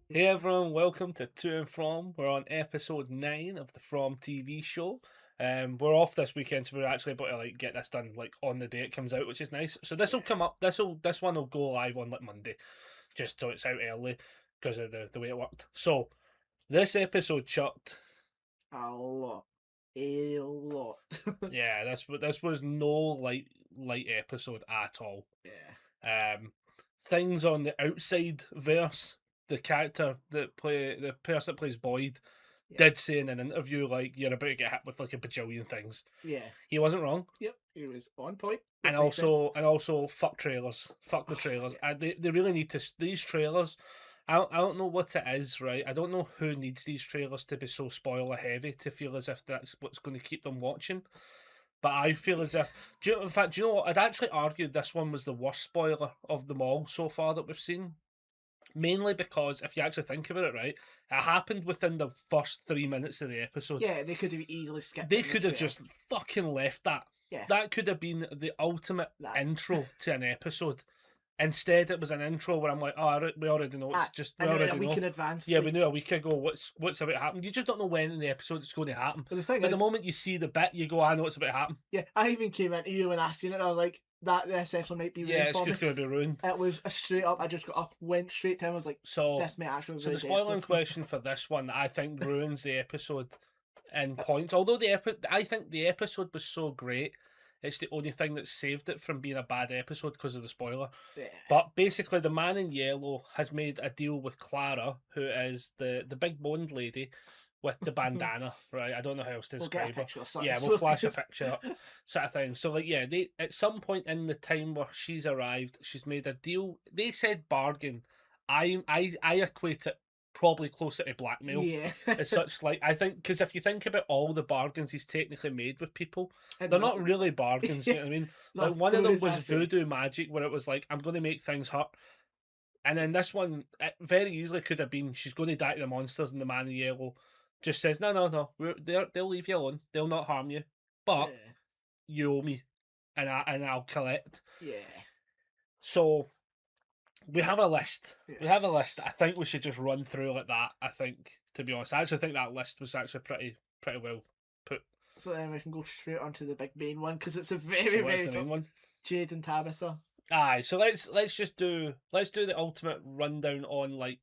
Hey everyone, welcome to To and From. We're on episode 9 of the From TV show. We're off this weekend, so we're actually able to get this done on the day it comes out, which is nice. So this will come up. This one will go live on Monday, just so it's out early because of the way it worked. So this episode chucked a lot. yeah, this was no light episode at all. Yeah. Things on the outside verse. The character the person that plays Boyd did say in an interview you're about to get hit with a bajillion things. Yeah. He wasn't wrong. Yep, he was on point. And also fuck trailers. Fuck the trailers. Yeah. They really need to these trailers. I don't know what it is, right? I don't know who needs these trailers to be so spoiler heavy to feel as if that's what's going to keep them watching. But I feel as if in fact, do you know what? I'd actually argued this one was the worst spoiler of them all so far that we've seen. Mainly because if you actually think about it, right, it happened within the first 3 minutes of the episode. Yeah, they could have easily skipped. They could have just fucking left that. Yeah. That could have been the ultimate intro to an episode. Instead, it was an intro where I'm like, oh, we already know. It's just we already a week in advance. Yeah, we knew a week ago what's about to happen. You just don't know when in the episode it's going to happen. But the thing is, the moment you see the bit, you go, I know what's about to happen. Yeah, I even came into you when I seen it. I was like, this episode might be ruined. Yeah, it's just going to be ruined. It was a straight up. I just got up, went straight to him. I was like, this may actually. So the spoiling question for this one, I think, ruins the episode in points. Although I think the episode was so great. It's the only thing that saved it from being a bad episode because of the spoiler. Yeah. But basically, the man in yellow has made a deal with Clara, who is the big boned lady with the bandana, right? I don't know how else to describe her. Yeah, we'll flash a picture up, sort of thing. So, they at some point in the time where she's arrived, she's made a deal. They said bargain. I equate it probably closer to blackmail. Yeah. As such, I think, because if you think about all the bargains he's technically made with people, they're not really bargains. You know what I mean? One of them was voodoo magic, where it was I'm going to make things hurt. And then this one, it very easily could have been she's going to die to the monsters, and the man in yellow just says, no, they'll leave you alone. They'll not harm you. But you owe me, and I'll collect. Yeah. So we have a list. Yes. We have a list. I think we should just run through like that. I think, to be honest, I actually think that list was actually pretty well put. So then we can go straight onto the big main one because it's a very main one. Jade and Tabitha. Aye, so let's do the ultimate rundown on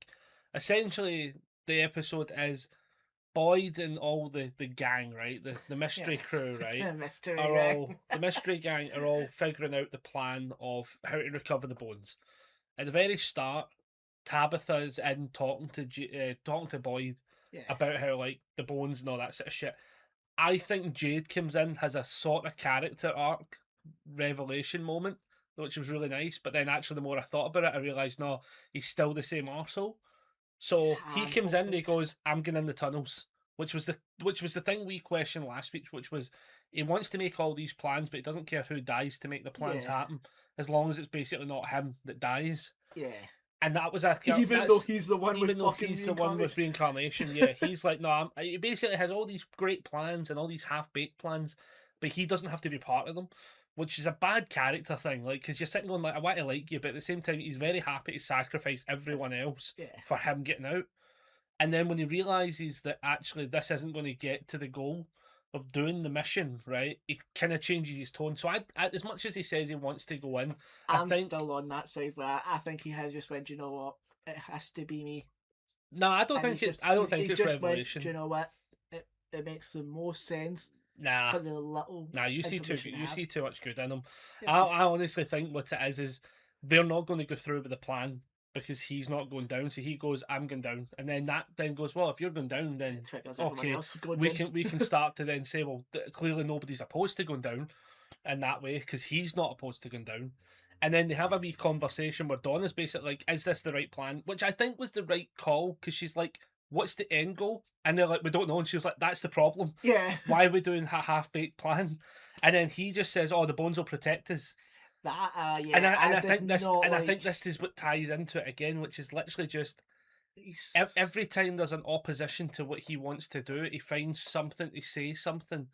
essentially the episode is Boyd and all the gang, right? The mystery crew, right? The mystery gang are all figuring out the plan of how to recover the bones. At the very start, Tabitha is in talking to Boyd about how the bones and all that sort of shit. I think Jade comes in, has a sort of character arc revelation moment, which was really nice. But then actually, the more I thought about it, I realised no, he's still the same arsehole. So he comes in, he goes, "I'm going in the tunnels," which was the thing we questioned last week, which was he wants to make all these plans, but he doesn't care who dies to make the plans happen, as long as it's basically not him that dies. Yeah. And that was even though he's the one with reincarnation. Yeah, he's like, no, he basically has all these great plans and all these half-baked plans, but he doesn't have to be part of them. which is a bad character thing. Like, because you're sitting going like, I want to like you, but at the same time, he's very happy to sacrifice everyone else for him getting out. And then when he realizes that actually this isn't going to get to the goal of doing the mission, right, he kind of changes his tone. So I, as much as he says he wants to go in, I'm still on that side where I think he has just went, you know what, it has to be me. No, I don't think it's. I don't think it's revelation. Do you know what? It makes the most sense. Nah, for the little. Nah, you see too much good in him. I honestly think what it is they're not going to go through with the plan because he's not going down. So he goes, I'm going down, and then that then goes, well, if you're going down, then okay, we can start to then say, well, clearly nobody's opposed to going down in that way because he's not opposed to going down. And then they have a wee conversation where Donna's basically like, is this the right plan? Which I think was the right call because she's like, what's the end goal? And they're like, we don't know. And she was like, that's the problem. Yeah. Why are we doing a half-baked plan? And then he just says, oh, the bones will protect us. Yeah. And I think this is what ties into it again, which is literally just every time there's an opposition to what he wants to do, he finds something to say something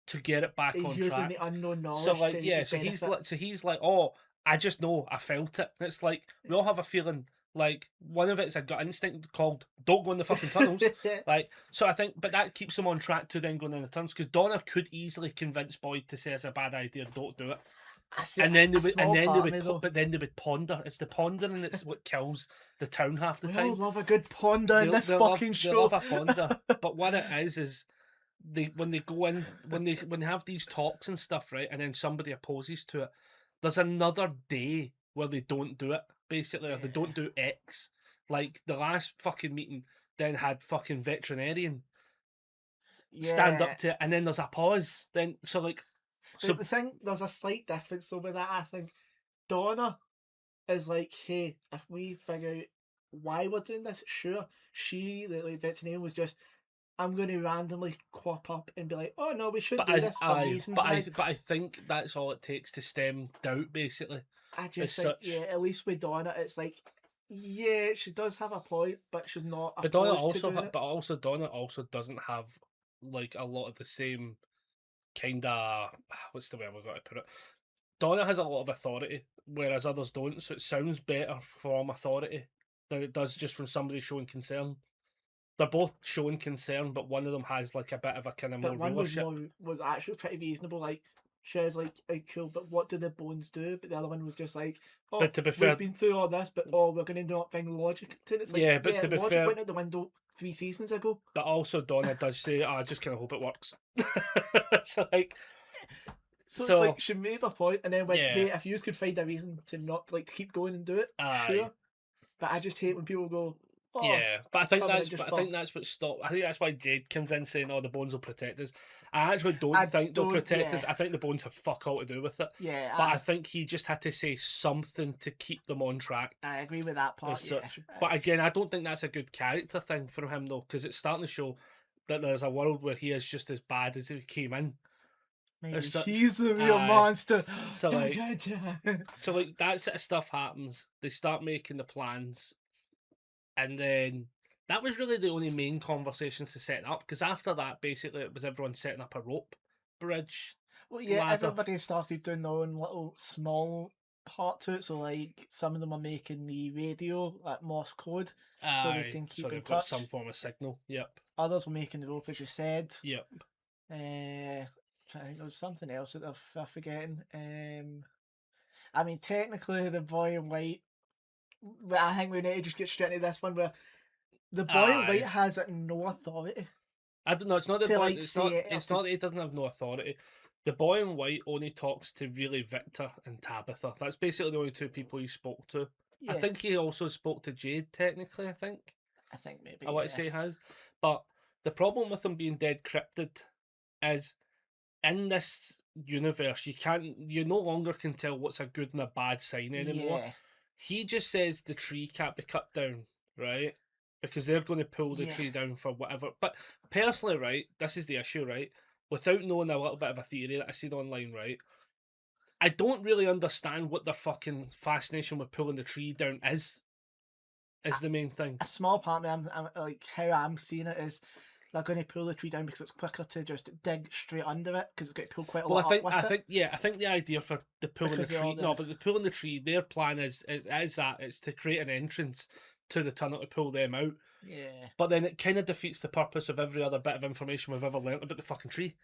to get it back on track. The unknown knowledge. So like, yeah, so he's like, oh, I just know, I felt it. And it's like we all have a feeling. Like one of it's a gut instinct called "Don't go in the fucking tunnels." Like, so I think, but that keeps him on track to then going in the tunnels because Donna could easily convince Boyd to say it's a bad idea, don't do it. But then they would ponder. It's the pondering that's what kills the town half the time. We all love a good ponder in this fucking show. They love a ponder, but what it is when they go in when they have these talks and stuff, right, and then somebody opposes to it. There's another day where they don't do it, basically, or they don't do X. Like the last fucking meeting then had fucking veterinarian stand up to it, and then there's a pause. Then so the thing, there's a slight difference over that. I think Donna is like, hey, if we figure out why we're doing this, sure. She, the veterinarian, was just, I'm going to randomly crop up and be like, oh no, we should do this for reasons. But I think that's all it takes to stem doubt, basically. I just think, at least with Donna, it's like, yeah, she does have a point, but she's not. But Donna also doesn't have like a lot of the same kind of, what's the way I've got to put it? Donna has a lot of authority, whereas others don't. So it sounds better from authority than it does just from somebody showing concern. They're both showing concern, but one of them has like a bit of a kind of more rulership. One was actually pretty reasonable. Like she was like, cool, but what do the bones do? But the other one was just like, oh, but to be fair, we've been through all this, but we're going to not bring logic into it. It's like, but to be fair, went out the window 3 seasons ago. But also Donna does say, I just kind of hope it works. So it's like she made a point and then went, hey, if you could find a reason to not like to keep going and do it, sure. But I just hate when people go, oh, yeah, but I think that's what stopped. I think that's why Jade comes in saying, "Oh, the bones will protect us." I actually don't think they'll protect us. I think the bones have fuck all to do with it. Yeah, but I think he just had to say something to keep them on track. I agree with that part. Yeah, but again, I don't think that's a good character thing from him though, because it's starting to show that there's a world where he is just as bad as he came in. Maybe he's the real monster. So like that sort of stuff happens. They start making the plans. And then that was really the only main conversations to set up, because after that, basically, it was everyone setting up a rope bridge. Well, yeah, ladder. Everybody started doing their own little small part to it. So, like, some of them are making the radio, like Morse code, so they can keep in touch. Got some form of signal. Yep. Others were making the rope, as you said. Yep. I think there was something else that they're forgetting. I mean, technically, the boy in white. But I think we need to just get straight into this one where the boy in white has no authority. I don't know. It's not the boy. It's not that he doesn't have no authority. The boy in white only talks to really Victor and Tabitha. That's basically the only 2 people he spoke to. Yeah. I think he also spoke to Jade. Technically, I think maybe. I want to say he has, but the problem with him being dead cryptid is in this universe you no longer can tell what's a good and a bad sign anymore. Yeah. He just says the tree can't be cut down, right? Because they're going to pull the tree down for whatever. But personally, right, this is the issue, right? Without knowing a little bit of a theory that I seen online, right? I don't really understand what the fucking fascination with pulling the tree down is the main thing. A small part of me, I'm like, how I'm seeing it is, they're going to pull the tree down because it's quicker to just dig straight under it because it's got to pull quite a Well, lot up with it. I think the idea for the pulling Because the of all tree, no, the but the pulling the tree, their plan is that it's to create an entrance to the tunnel to pull them out. yeah But then it kind of defeats the purpose of every other bit of information we've ever learnt about the fucking tree.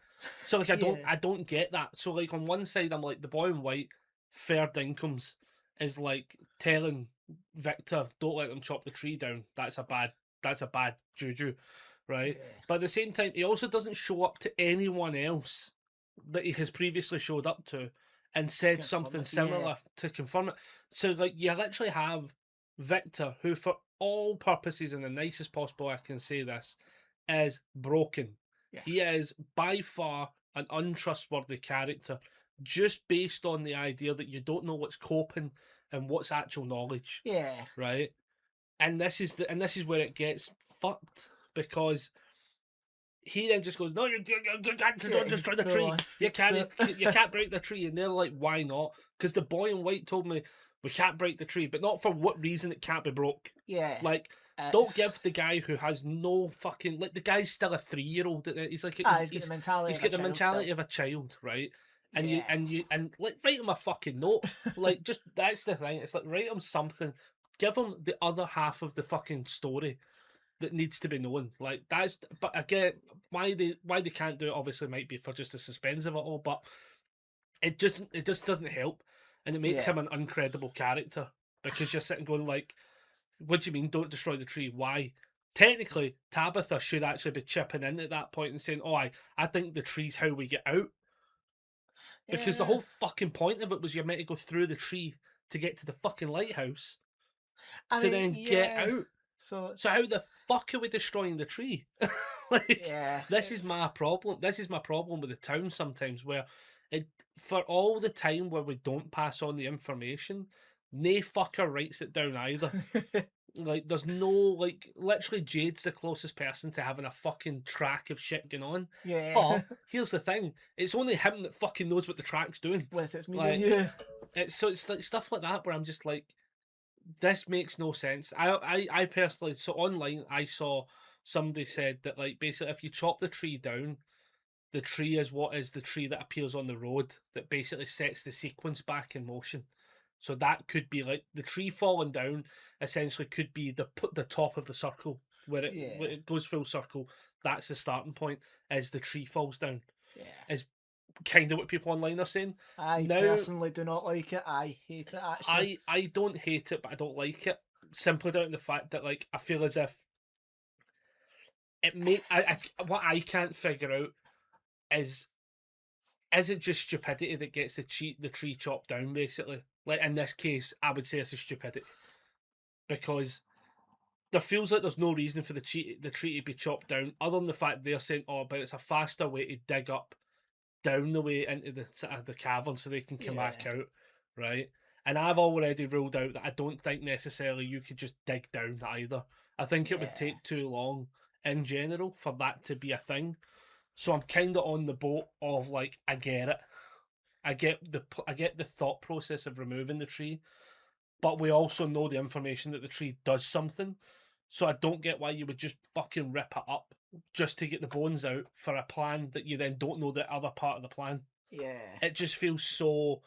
So like, yeah I don't get that. So like, on one side, I'm like, the boy in white, fair dincomes, is like telling Victor, don't let them chop the tree down. That's a bad juju, right? yeah But at the same time, he also doesn't show up to anyone else that he has previously showed up to and to said confirm something it. Yeah, similar to confirm it. So like, you literally have Victor, who for all purposes, in the nicest possible way I can say this, is broken. yeah, He is by far an untrustworthy character, just based on the idea that you don't know what's coping and what's actual knowledge, yeah. right? And this is where it gets fucked, because he then just goes, "No, you can't Yeah, don't he destroy the full tree. on You freaks can't out. you can't break the tree." And they're like, "Why not?" Because the boy in white told me we can't break the tree, but not for what reason it can't be broke. Yeah, Like, don't it's give the guy who has no fucking, like, the guy's still a 3-year-old. He's like he's got the mentality he's of a got the child mentality still. of a child, right? And Yeah, like, write him a fucking note. Like, just that's the thing. It's like, write him something. Give him the other half of the fucking story that needs to be known. Like, that's, but again, why they can't do it obviously might be for just the suspense of it all, but it just doesn't help, and it makes yeah, him an uncredible character, because you're sitting going like, what do you mean don't destroy the tree? Why? Technically, Tabitha should actually be chipping in at that point and saying, "Oh, I think the tree's how we get out," because the yeah. whole fucking point of it was you're meant to go through the tree to get to the fucking lighthouse I to mean, then get yeah. out. So So how the fuck are we destroying the tree? Like, yeah, this is it's my problem. This is my problem with the town sometimes, where it, for all the time where we don't pass on the information, nae fucker writes it down either. Like, there's no, like, literally Jade's the closest person to having a fucking track of shit going on. yeah. But here's the thing: it's only him that fucking knows what the track's doing. With it's me and Like, you. it's like stuff like that where I'm just like, this makes no sense. I personally, so online I saw somebody said that, like, basically if you chop the tree down, the tree is what is the tree that appears on the road that basically sets the sequence back in motion. So that could be like the tree falling down. Essentially, could be the top of the circle where Yeah, it goes full circle. That's the starting point. As the tree falls down, yeah. is kind of what people online are saying. I Now, personally do not like it. I hate it actually. I don't hate it, but I don't like it, simply down to the fact that, like, I feel as if it may. What I can't figure out is it just stupidity that gets the tree chopped down, basically? Like, in this case, I would say it's a stupidity, because there feels like there's no reason for the tree to be chopped down, other than the fact they're saying, "Oh, but it's a faster way to dig up down the way into the cavern so they can come Yeah, back out," right? And I've already ruled out that I don't think necessarily you could just dig down either. I think it would yeah, take too long in general for that to be a thing. So I'm kind of on the boat of, like, I get it. I get the thought process of removing the tree, but we also know the information that the tree does something. So I don't get why you would just fucking rip it up just to get the bones out for a plan that you then don't know the other part of the plan. yeah. It just feels so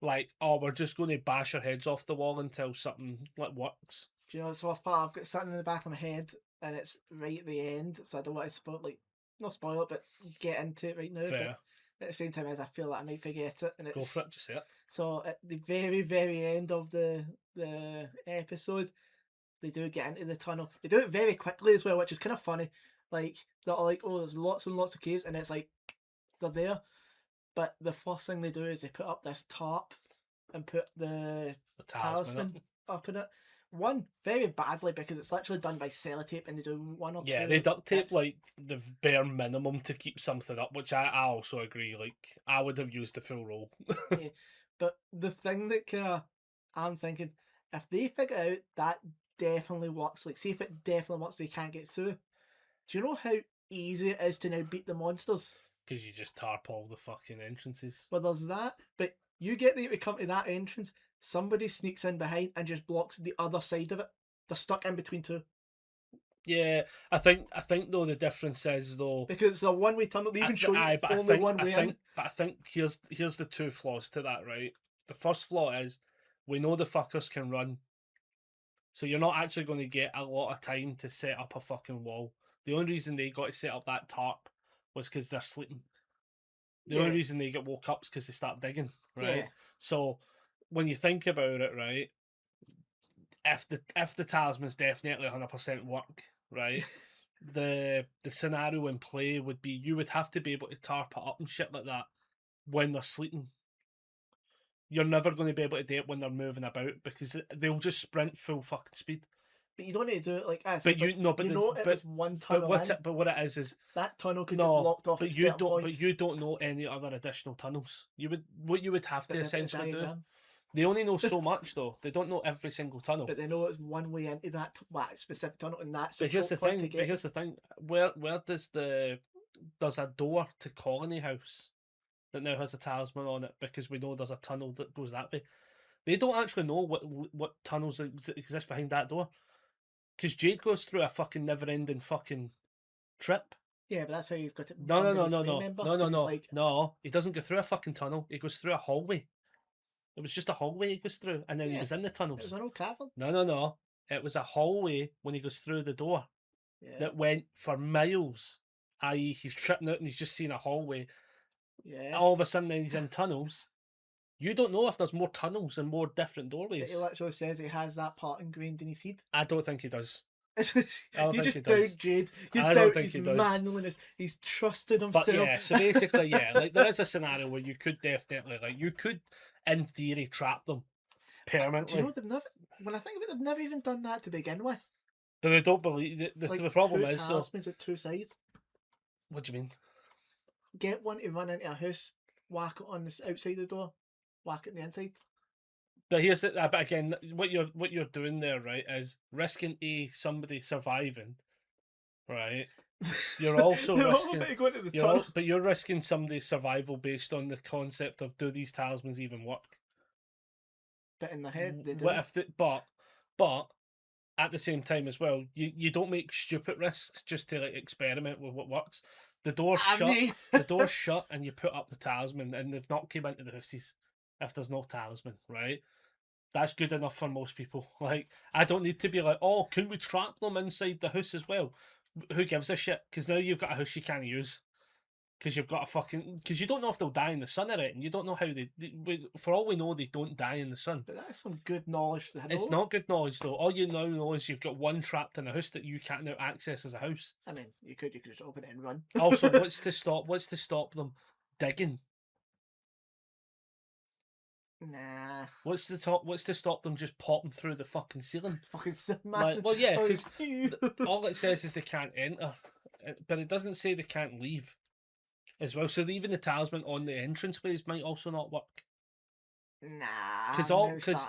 like, oh, we're just going to bash our heads off the wall until something, like, works. Do you know what's the worst part? I've got something in the back of my head, and it's right at the end, so I don't want to spoil, like, not spoil it, but get into it right now. But Fair. at the same time, as I feel like I might forget it, and Go for it's it, just say it. so at the very, very end of the episode, they do get into the tunnel. They do it very quickly as well, which is kind of funny. Like they're like, oh, there's lots and lots of caves, and it's like they're there. But the first thing they do is they put up this tarp and put the The talisman talisman up in it. One very badly because it's literally done by sellotape, and they do one or Yeah, two they duct tape bits. like the bare minimum to keep something up, which I also agree. Like, I would have used the full roll. Yeah. But the thing that kind of I'm thinking, if they figure out that definitely works, like see if it definitely works, they can't get through. Do you know how easy it is to now beat the monsters? Because you just tarp all the fucking entrances. Well, there's that, but you get them to come to that entrance, somebody sneaks in behind and just blocks the other side of it. They're stuck in between two. Yeah, I think though the difference is though. Because it's a one-way tunnel. They even show you Aye, it's but only one way in. I think here's the two flaws to that, right? The first flaw is we know the fuckers can run, so you're not actually going to get a lot of time to set up a fucking wall. The only reason they got to set up that tarp was because they're sleeping. The only Yeah, reason they get woke up is because they start digging, right? yeah. So when you think about it, right, if the talisman's definitely 100% work, right, the scenario in play would be you would have to be able to tarp it up and shit like that when they're sleeping. You're never going to be able to do it when they're moving about because they'll just sprint full fucking speed. But you don't need to do it like I said. But But you no, but you know, it was one but tunnel in. but what it is That tunnel could get no, blocked off at certain but points. you don't know any other additional tunnels. You would what you would have to But they've got a essentially do. diagram. They only know so much though. They don't know every single tunnel. But they know it's one way into that specific tunnel, and that's the But here's the choke point to thing. But get. here's the thing. Where does there's a door to Colony House that now has a talisman on it because we know there's a tunnel that goes that way. They don't actually know what tunnels exist behind that door because Jade goes through a fucking never-ending fucking trip. Yeah, but that's how he's got it No, no, under no, his no, brain, no, remember? no, no, 'Cause he's no, like, no. He doesn't go through a fucking tunnel. He goes through a hallway. It was just a hallway he goes through, and then he yeah, was in the it tunnels. was an old cavern. No, no, no. It was a hallway when he goes through the door Yeah, that went for miles. I.e., he's tripping out and he's just seen a hallway. yes. All of a sudden, then he's in tunnels. You don't know if there's more tunnels and more different But doorways. he literally says he has that part ingrained in his head. I don't think he does. You think just he doubt does. Jade. You I don't doubt think his he does. manliness. He's trusting But himself. yeah, so basically, yeah, like there is a scenario where you could definitely, like, you could, in theory, trap them Do permanently. you know they've never? When I think of it, they've never even done that to begin with. But they don't believe Like the problem two is. So, talismans at two sides. what do you mean? Get one to run into a house, whack it on the outside the door, whack it on the inside. But here's it. But again, what you're doing there, right, is risking somebody surviving, right? You're also They're all risking. about to go into the You're tunnel. but you're risking somebody's survival based on the concept of do these talismans even work? But in the head, they do. What if but at the same time as well, you don't make stupid risks just to like experiment with what works. The door's shut. The door's shut, and you put up the talisman, and they've not came into the houses if there's no talisman, right? That's good enough for most people. Like, I don't need to be like, oh, can we trap them inside the house as well? Who gives a shit? Because now you've got a house you can't use. Because you've got a fucking. Because you don't know if they'll die in the sun or it, and you don't know how for all we know, they don't die in the sun. But that's some good knowledge to know. It's not good knowledge though. All you now know is you've got one trapped in a house that you can't now access as a house. I mean, you could just open it and run. Also, what's to stop them digging? Nah. What's to stop them just popping through the fucking ceiling? Fucking man. Like, well, yeah, because all it says is they can't enter, but it doesn't say they can't leave as well. So even the talisman on the entranceways might also not work. Nah. Because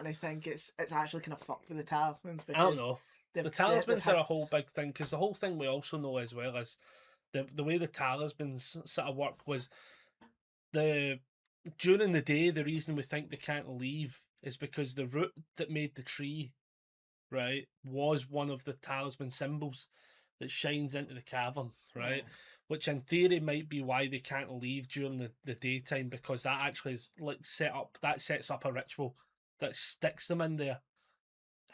I think it's actually kind of fucked for the talismans because I don't know. The talismans are a whole big thing because the whole thing we also know as well is the way the talismans sort of work was during the day the reason we think they can't leave is because the root that made the tree, right, was one of the talisman symbols that shines into the cavern, right? Yeah. Which in theory might be why they can't leave during the daytime because that actually is like sets up a ritual that sticks them in there.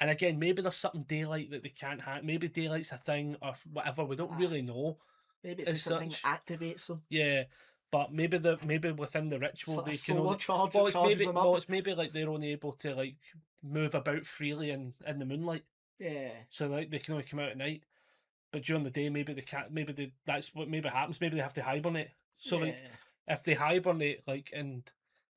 And again, maybe there's something daylight that they can't have. Maybe daylight's a thing or whatever. We don't really know. Maybe it's something that activates them. Yeah, but maybe within the ritual it's they can only. Charge, well, it's maybe like they're only able to like move about freely in the moonlight. Yeah. So like they can only come out at night, but during the day maybe they can't. That's what maybe happens. Maybe they have to hibernate. So like if they hibernate like and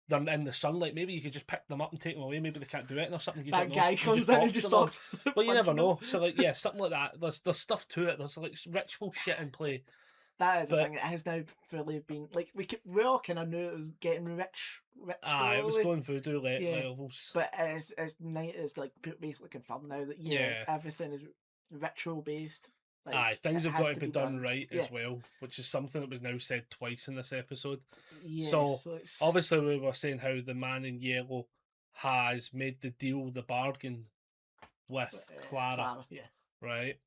they're in the sunlight, maybe you could just pick them up and take them away. Maybe they can't do it or something. You that don't know. guy comes in and just starts. Well, you never know. So like, yeah, something like that. There's stuff to it. There's like ritual shit in play. That is the thing. It has now fully been like we all kind of knew it was getting rich. It was going voodoo levels. But it's like basically confirmed now that everything is ritual based. Like, things have got to be done right as well, which is something that was now said twice in this episode. Yeah, so obviously we were saying how the man in yellow has made the bargain with Clara, right?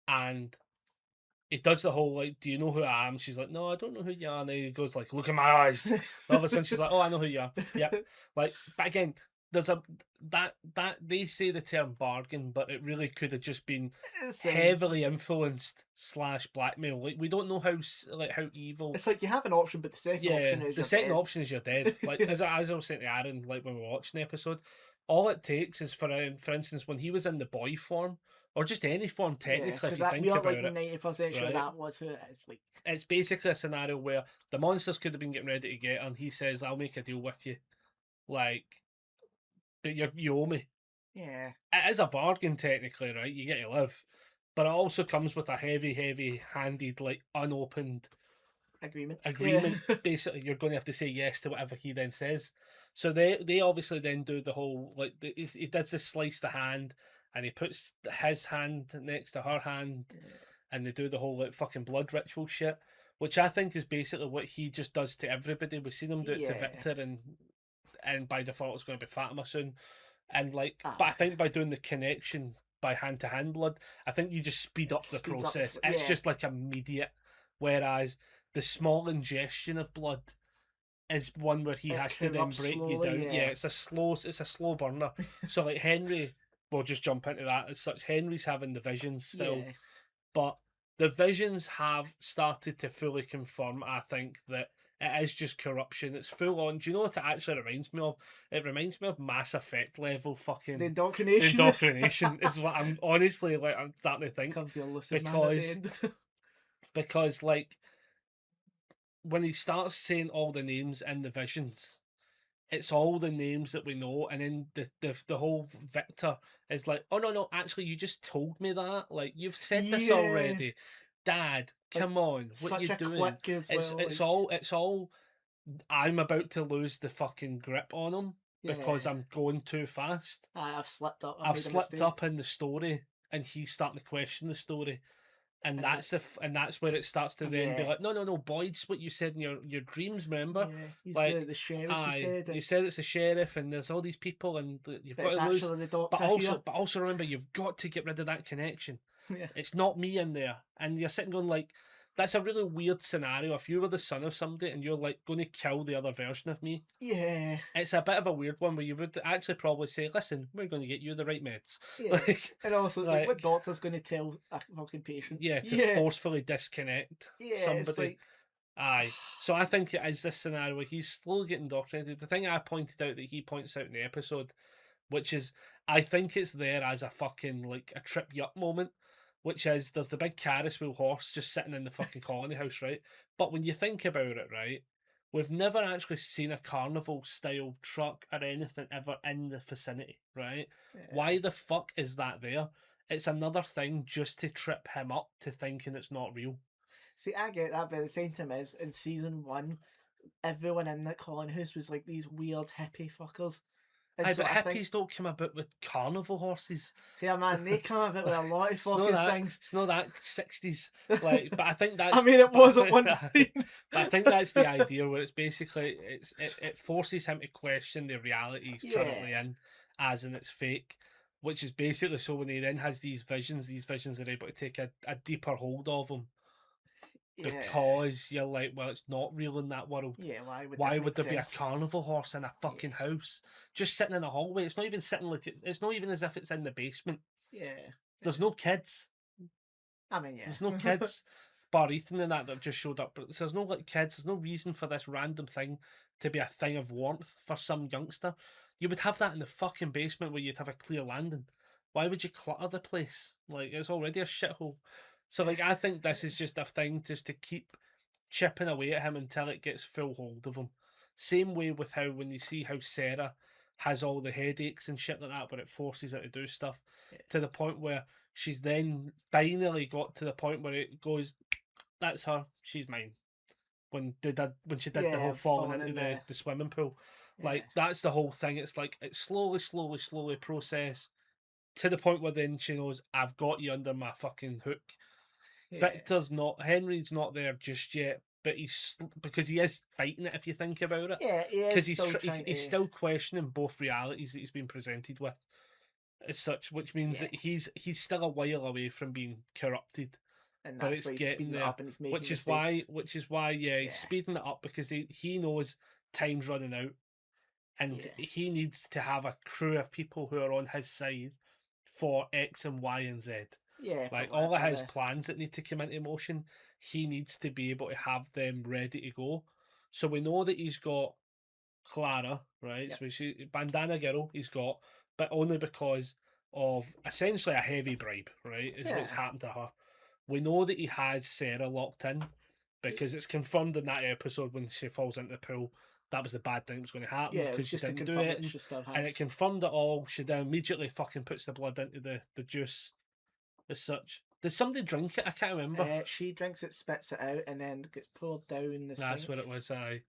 and he does the whole like, "Do you know who I am?" She's like, "No, I don't know who you are." And then he goes like, "Look in my eyes." And all of a sudden, she's like, "Oh, I know who you are." Yep. Like, but again, there's a that they say the term bargain, but it really could have just been It sounds. heavily influenced slash blackmail. Like, we don't know how evil. It's like you have an option, but the second Yeah, option is the you're second dead. option is you're dead. Like, as I was saying to Aaron, like when we were watching the episode, all it takes is for instance, when he was in the boy form, or just any form Yeah, technically, if because you that we think are like about it, 90% sure right? that was who it is. Like, It's basically a scenario where the monsters could have been getting ready to get, and he says, "I'll make a deal with you, like, but you owe me." yeah, It is a bargain technically, right? You get to live, but it also comes with a heavy-handed, like unopened agreement. Yeah, agreement. Basically, you're going to have to say yes to whatever he then says. So they obviously then do the whole like he does this slice the hand, and he puts his hand next to her hand, and they do the whole like fucking blood ritual shit, which I think is basically what he just does to everybody. We've seen him do it to yeah. Victor, and by default it's going to be Fatima soon. And like, but I Aye, think by doing the connection by hand to hand blood, I think you just speed it up the speeds up the. process. It's Yeah, just like immediate. Whereas the small ingestion of blood is one where he it has to then corrupts break you slowly. down. Yeah, Yeah, it's a slow burner. So like Henry, we'll just jump into that as such. Henry's having the visions still, yeah. but the visions have started to fully confirm, I think, that it is just corruption. It's full on. Do you know what it actually reminds me of? It reminds me of Mass Effect level The fucking indoctrination indoctrination. Is what I'm honestly like. I'm starting to think comes the elusive man at the because end. because like when he starts saying all the names in the visions, it's all the names that we know, and then the whole Victor is like, "Oh no, actually you just told me that, like you've said this Yeah, already, Dad, like come on, what you such a doing?" click as it's well. it's Like, all it's all I'm about to lose the fucking grip on him because yeah, I'm going too fast. I've slipped up. I've I've made a slipped mistake, up in the story, and he's starting to question the story, and and that's it's and that's where it starts to then be yeah, like, no, Boyd's what you said in your dreams. Remember, yeah. He's like, the sheriff. He aye, said, you and said it's a sheriff, and there's all these people, and you've got it's to lose. actually the But doctor here. also, but also remember, you've got to get rid of that connection. Yeah, It's not me in there, and you're sitting going like, that's a really weird scenario. If you were the son of somebody and you're like going to kill the other version of me, yeah, it's a bit of a weird one where you would actually probably say, "Listen, we're going to get you the right meds," yeah. like, And also, it's like, what like doctor's going to tell a fucking patient? yeah, to Yeah, forcefully disconnect yeah. It's somebody. like, Aye. So I think it is this scenario where he's slowly getting indoctrinated. The thing I pointed out that he points out in the episode, which is I think it's there as a fucking like a trip you up moment, which is there's the big Carousel wheel horse just sitting in the fucking colony house, right? But when you think about it, right, we've never actually seen a carnival style truck or anything ever in the vicinity, right? yeah. Why the fuck is that there? It's another thing just to trip him up to thinking it's not real. See, I get that, but at the same time, is in season one, everyone in that Colin House was like these weird hippie fuckers, and Aye, so but I think, hippies don't come about with carnival horses. yeah, man, they come about with a lot of It's not fucking that. things. It's not that 60s. Like, but I think I that's. mean, it But I was at think. one point. But I think that's the idea where it's basically it forces him to question the reality he's currently Yeah, in, as in it's fake, which is basically so when he then has these visions are able to take a deeper hold of him yeah, because you're like, well, it's not real in that world. yeah. Why would Why this would make there be a sense? carnival horse in a Yeah, fucking house just sitting in a hallway? It's not even sitting like it's not even as if it's in the basement. yeah, There's yeah. no kids. I mean, yeah, There's no kids, bar Ethan and that just showed up. But there's no like kids. There's no reason for this random thing to be a thing of warmth for some youngster. You would have that in the fucking basement where you'd have a clear landing. Why would you clutter the place? Like it's already a shithole. So like I think this is just a thing just to keep chipping away at him until it gets full hold of him. Same way with how when you see how Sarah has all the headaches and shit like that, but it forces her to do stuff yeah, to the point where she's then finally got to the point where it goes, "That's her, she's mine." When she did the whole yeah, falling falling into in the swimming pool, yeah, like that's the whole thing. It's like it's slowly process to the point where then she knows I've got you under my fucking hook. yeah, Henry's not there just yet, but because he is fighting it if you think about it, yeah. He because is still trying he's to. still questioning both realities that he's been presented with. as such, which means Yeah. that he's still a while away from being corrupted, And but that's it's why he's getting speeding it there. up and he's making mistakes. Yeah, he's Yeah. speeding it up because he knows time's running out, and Yeah. he needs to have a crew of people who are on his side for X and Y and Z. Yeah, for Like what all of for his the plans that need to come into motion, he needs to be able to have them ready to go. So we know that he's got Clara, right? yep. So Bandana Girl he's got, but only because of essentially a heavy bribe, right? Is what's Yeah. happened to her. We know that he has Sarah locked in because it's confirmed in that episode when she falls into the pool. That was the bad thing that was going to happen Yeah, it because was she just to didn't do confirm it, that she still and has. it confirmed it all. She then immediately fucking puts the blood into the juice as such. Did somebody drink it? I can't remember. She drinks it, spits it out, and then gets poured down the That's sink. what it was. Aye.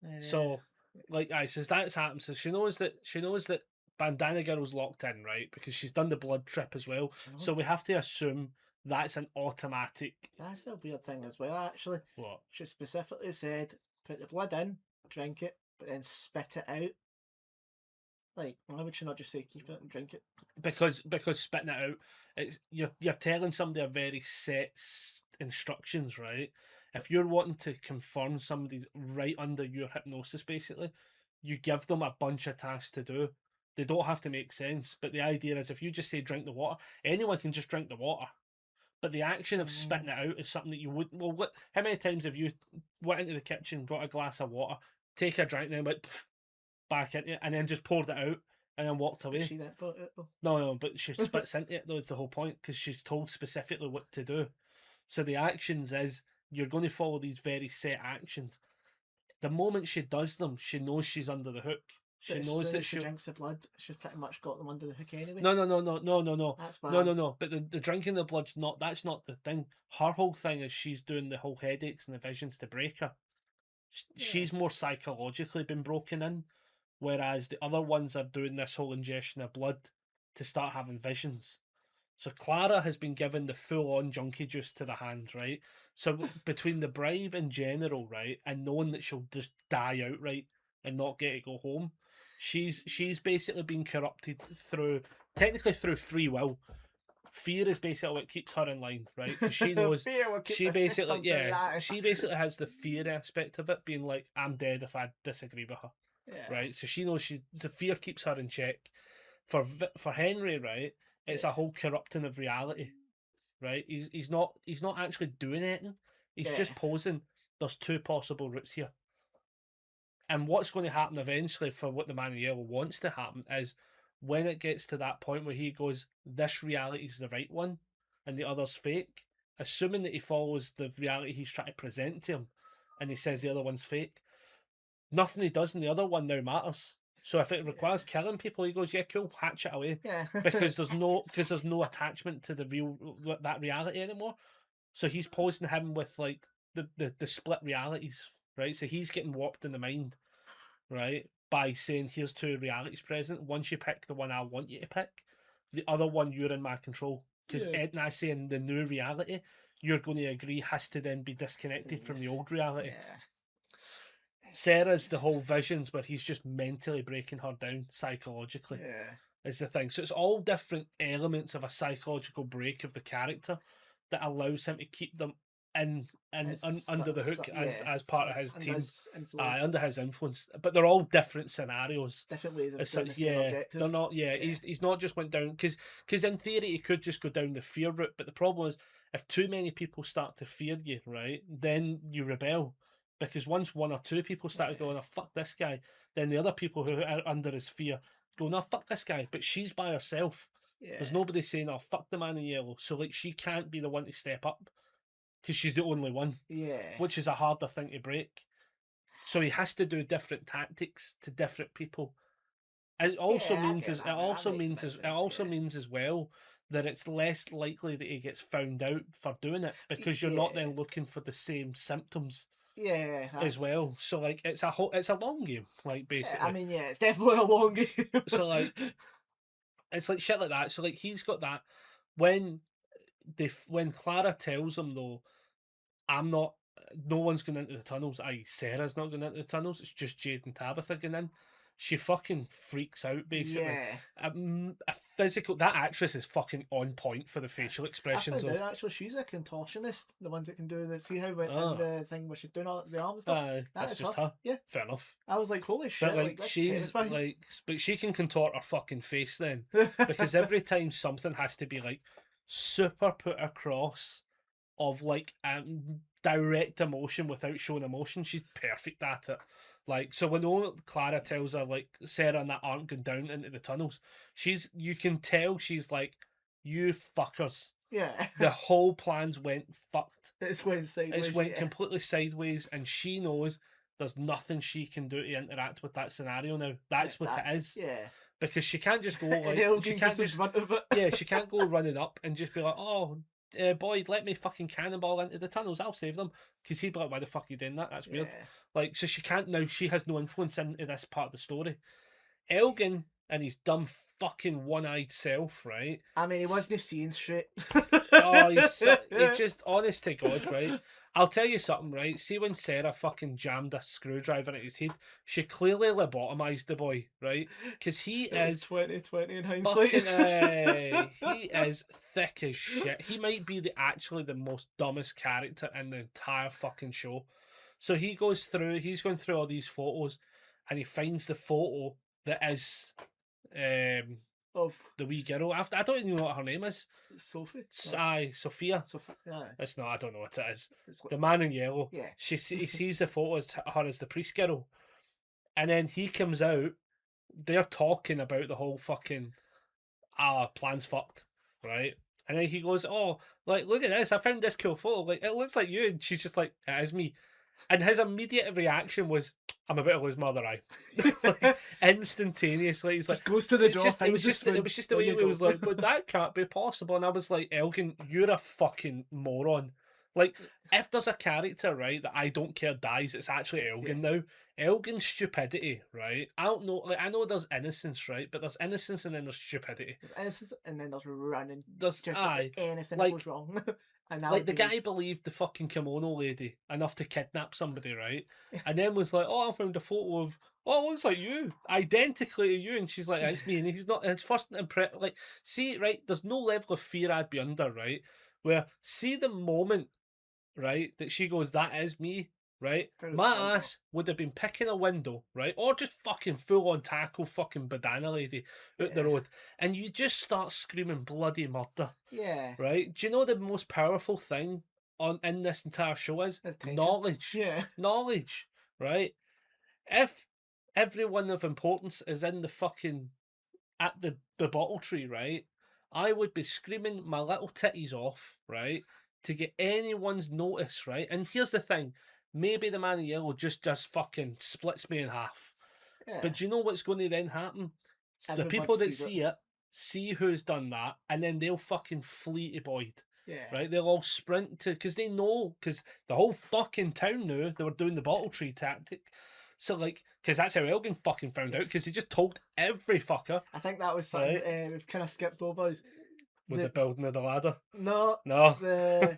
Uh, So, like I says, that's happened. So she knows that Bandana Girl's locked in, right? Because she's done the blood trip as well. you know, So we have to assume that's an automatic. that's a weird thing as well, actually. What? She specifically said, put the blood in, drink it, but then spit it out. Like, why would she not just say keep it and drink it? Because spitting it out, it's you're telling somebody a very set instructions, right? If you're wanting to confirm somebody's right under your hypnosis, basically, you give them a bunch of tasks to do. They don't have to make sense, but the idea is if you just say drink the water, anyone can just drink the water. But the action of spitting it out is something that you would. Well, how many times have you went into the kitchen, got a glass of water, take a drink, and then went back into it, and then just poured it out, and then walked away? Is she that bought it though? No, but she spits into it though. Is the whole point because she's told specifically what to do. So the actions is you're going to follow these very set actions. The moment she does them, she knows she's under the hook. She But as knows soon that as she drinks the blood, she's pretty much got them under the hook anyway. No. That's No, bad. no, no. But the drinking the blood's not. That's not the thing. Her whole thing is she's doing the whole headaches and the visions to break her. Yeah. She's more psychologically been broken in, whereas the other ones are doing this whole ingestion of blood to start having visions. So Clara has been given the full-on junkie juice to the hand, right? So between the bribe in general, right, and knowing that she'll just die outright and not get to go home, she's basically been corrupted through technically through free will. Fear is basically what keeps her in line, right? Because she knows Fear will keep she the basically systems in line. she basically has the fear aspect of it, being like I'm dead if I disagree with her, Yeah. right? So she knows the fear keeps her in check. For Henry, right, it's Yeah. a whole corrupting of reality, right? He's not actually doing anything. He's Yeah. just posing. There's two possible routes here, and what's going to happen eventually for what the man in yellow wants to happen is when it gets to that point where he goes, "This reality is the right one, and the other's fake." Assuming that he follows the reality he's trying to present to him, and he says the other one's fake, nothing he does in the other one now matters. So if it requires killing people, he goes, "Yeah, cool, hatch it away," Yeah. because there's no attachment to the real that reality anymore. So he's posing him with like the split realities, right? So he's getting warped in the mind, right, by saying here's two realities present. Once you pick the one I want you to pick, the other one you're in my control. Because Yeah. Ed and I say in the new reality, you're going to agree has to then be disconnected from the old reality. Yeah. Sarah's the whole visions where he's just mentally breaking her down psychologically. Yeah. Is the thing. So it's all different elements of a psychological break of the character that allows him to keep them in under the hook as part of his team. Under his influence. But they're all different scenarios. Different ways of As doing such, the same yeah, objective. they're not. Yeah, he's not just went down because in theory he could just go down the fear route. But the problem is if too many people start to fear you, right, then you rebel. Because once one or two people started going, "Oh fuck this guy," then the other people who are under his fear go, "No, fuck this guy." But she's by herself. Yeah. There's nobody saying, "Oh fuck the man in yellow." So like she can't be the one to step up because she's the only one. Yeah. Which is a harder thing to break. So he has to do different tactics to different people. It also means means as well that it's less likely that he gets found out for doing it because you're not then looking for the same symptoms. Yeah, as well. So like it's a long game, like basically. I mean, yeah, it's definitely a long game. So like it's like shit like that. So like he's got that when Clara tells him though, no one's going into the tunnels. Sarah's not going into the tunnels. It's just Jade and Tabitha going in. she fucking freaks out, basically. Yeah. A physical... That actress is fucking on point for the facial I expressions, found though. out actually she's a contortionist, the ones that can do that. See how in Oh, the thing where she's doing all the arm stuff? That that's is just her. her. Yeah. Fair enough. I was like, holy But, shit, like, that's she's, terrifying. like... But she can contort her fucking face then. Because every time something has to be, like, super put across of, like, direct emotion without showing emotion, she's perfect at it. Like, so when Clara tells her, like, Sarah and that aren't going down into the tunnels, you can tell she's like, you fuckers. Yeah. The whole plans went fucked. It's went sideways. It's went yeah. completely sideways, and she knows there's nothing she can do to interact with that scenario now. That's what it is. Yeah. Because she can't just go And like Elgin she can't gets in just front of it. yeah, she can't go running up and just be like, oh, Boyd, let me fucking cannonball into the tunnels, I'll save them. Because he'd be like, why the fuck are you doing that? That's weird. Yeah. Like, so she can't now, she has no influence into this part of the story. Elgin and his dumb fucking one-eyed self, right? I mean, he wasn't seeing straight. Oh, he's just, honest to God, right? I'll tell you something, right? See when Sarah fucking jammed a screwdriver at his head, she clearly lobotomised the boy, right? Because he is 2020 in hindsight. fucking, he is thick as shit. He might be actually the most dumbest character in the entire fucking show. So he's going through all these photos, and he finds the photo that is of the wee girl. I don't even know what her name is. Sophie. Sophia. Yeah. It's not. I don't know what it is. It's like, The man in yellow. yeah. He sees the photo as her as the priest girl, and then he comes out. They're talking about the whole fucking plan's fucked, right? And then he goes, oh, like, look at this. I found this cool photo. Like, it looks like you. And she's just like, it is me. And his immediate reaction was, I'm about to lose my other eye. Like, instantaneously. He's like, goes to the door. it was just the way he was like, but that can't be possible. And I was like, Elgin, you're a fucking moron. Like, if there's a character, right, that I don't care dies, it's actually Elgin now. Elgin's stupidity, right? I don't know, like, I know there's innocence, right? But there's innocence and then there's stupidity. There's innocence and then there's running. There's just anything like, goes wrong. And like the guy believed the fucking kimono lady enough to kidnap somebody, right? And then was like, oh, I found a photo of, oh, it looks like you, identically to you. And she's like, it's me. And he's not, and it's first impression, like, see, right, there's no level of fear I'd be under, right? Where, see the moment, right, that she goes, that is me, right? My ass would have been picking a window, right? Or just fucking full on tackle fucking banana lady out the road. And you just start screaming bloody murder. Yeah. Right? Do you know the most powerful thing in this entire show is? Knowledge. Yeah. Knowledge. Right? If everyone of importance is in the fucking at the bottle tree, right? I would be screaming my little titties off, right? To get anyone's notice, right? And here's the thing. Maybe the man in yellow just fucking splits me in half. Yeah. But do you know what's going to then happen? The people that see it, see who's done that, and then they'll fucking flee to Boyd. Yeah. Right? They'll all sprint to, because they know, because the whole fucking town knew they were doing the bottle tree tactic. So, like, because that's how Elgin fucking found out, because he just told every fucker. I think that was something we've kind of skipped over. With the building of the ladder? No. No.